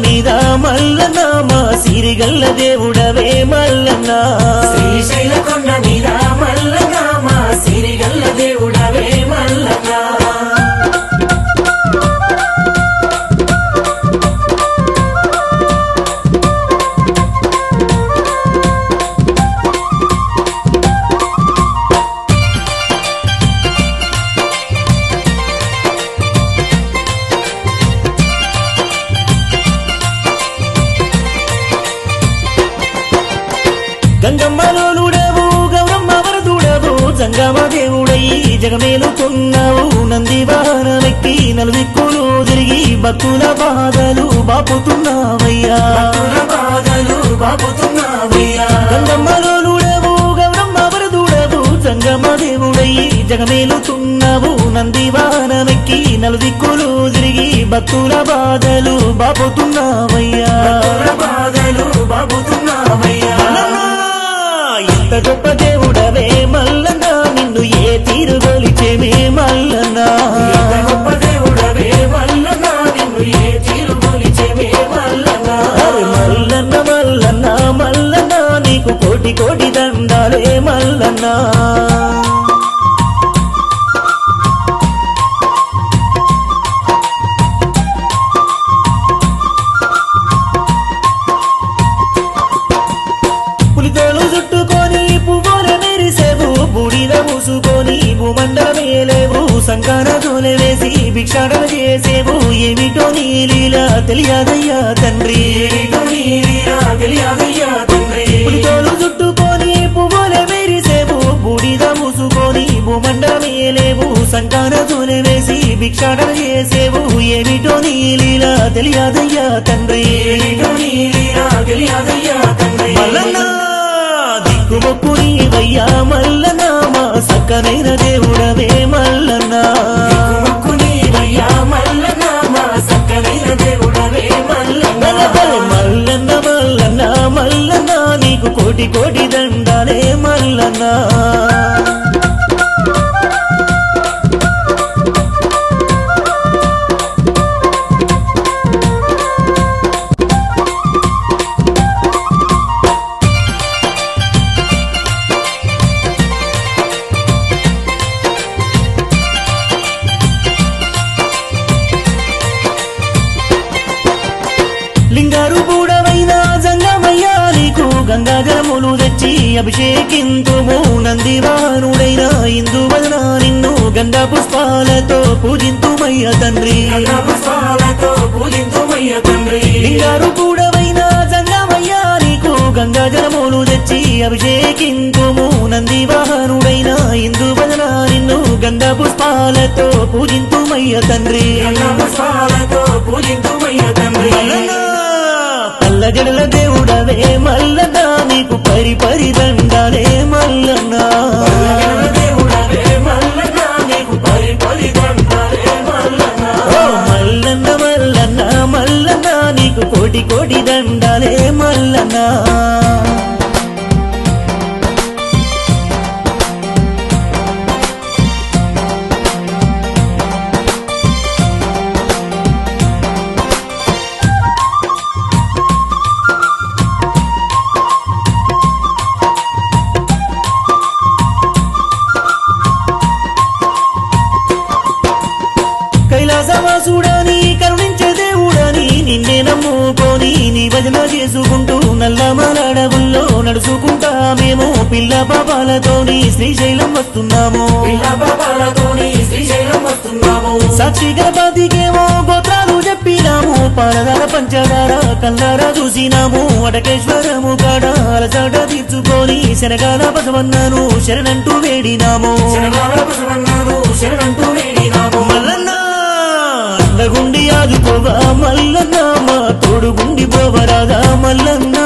మీద మల్లన్న మా సిరిగల్ల దేవుడవే మల్లన్న శ్రీశైల కొండ మీద మల్లన్న మా సిరిగల్ల దేవుడవే మల్లన్న గంగమ్మలోనుడవు గౌరమ్మ వరదుడవు జంగమ దేవుడయి జగమేలుతున్నావు నంది వాహనమెక్కి నలుదిక్కులు తిరిగి భక్తుల బాధలు బాపుతున్నావయ్యా భక్తుల బాధలు బాపుతున్నావయ్యా గంగమ్మలోనుడవు గౌరమ్మ వరదుడవు జంగమ దేవుడయి జగమేలుతున్నావు నంది వాహనమెక్కి నలుదిక్కులు తిరిగి భక్తుల బాధలు బాపుతున్నావయ్యా భక్తుల బాధలు బాపుతున్నావయ్యా ఇంత గొప్ప దేవుడవే మల్లన్న నిన్ను ఏ తీరు గొలిచేమే మల్లన్న ఇంత గొప్ప దేవుడవే మల్లన్న నిన్ను ఏ తీరు కొలిచేవే మల్లన్న అరే మల్లన్న మల్లన్న మల్లన్న నీకు కోటి కోటి దండాలే మల్లన్న పులితోలు చుట్టుకొని పువ్వుల మెరిసేవు బూడిద మూసుకొని భూమండలమేలేవు సంకాన తోలె వేసి భిక్షాటన చేసేవు ఏమిటో నీ లీలా తెలియదయ్యా తండ్రి ఏమిటో నీ లీలా తెలియదయ్యా తండ్రి పులితోలు చుట్టుకొని పువ్వుల మెరిసేవు బూడిద మూసుకొని భూమండలమేలేవు సంకాన తోలె వేసి భిక్షాటన చేసేవు ఏమిటో నీ లీలా తెలియదయ్యా తండ్రి ఏమిటో నీ లీలా తెలియదయ్యా తండ్రి మల్లన్న దిక్కుమొక్కు నీవయ్యా మల్లన్న మా సక్కనైన దేవుడవే మల్లన్న దిక్కుమొక్కు నీవయ్యా మల్లన్న మా సక్కనైన దేవుడవే మల్లన్న మల్లన్న మల్లన్న మల్లన్న నీకు కోటి కోటి దండాలే మల్లన్న లింగారు బూడవైన జంగమయ్యా నీకు గంగాజలములు తెచ్చి అభిషేకింతుము నందివానుడైన ఇందువదన నిన్ను గంగా పుష్పాలతో పూజింతుమయ్య తండ్రి గంగా పుష్పాలతో పూజింతుమయ్య తండ్రి లింగారు బూడవైన జంగమయ్యా నీకు గంగాజలములు తెచ్చి అభిషేకింతుము నందివానుడైన ఇందువదన నిన్ను గంగా పుష్పాలతో పూజింతుమయ్య తండ్రి గంగా పుష్పాలతో పూజింతుమయ్య తండ్రి పల్ల జడల దేవుడవే మల్లన్న నీకు పరి పరి దండాలే మల్లన్న పల్లెల దేవుడవే మల్లన్న నీకు పరి పరి దండాలే మల్లన్న ఓ మల్లన్న మల్లన్న మల్లన్న నీకు కోటి కోటి దండాలే మల్లన్న కైలాసవాసుడని కరుణించే దేవుడని నిన్నే నమ్ముకొని నీ భజన చేసుకుంటూ నల్లమలడవుల్లో నడుచుకుంటా మేము పిల్ల పాపాలతోని శ్రీశైలం వస్తున్నాము పిల్ల పాపాలతోని శ్రీశైలం వస్తున్నాము సాక్షి గణపతికేమో గోత్రాలు చెప్పినాము పాలదార పంచదార కల్లారా చూసినాము వటకేశ్వరము కాడ అలచాట తీర్చుకొని శనగాల బసవన్నాను శరణంటూ వేడినాము శరణాల బసవన్నాను శరణంటూ వేడినాము మల్లన్న అండగుండి ఆదుకోవా మల్లన్న మా తోడుగుండి పోవరాదా మల్లన్న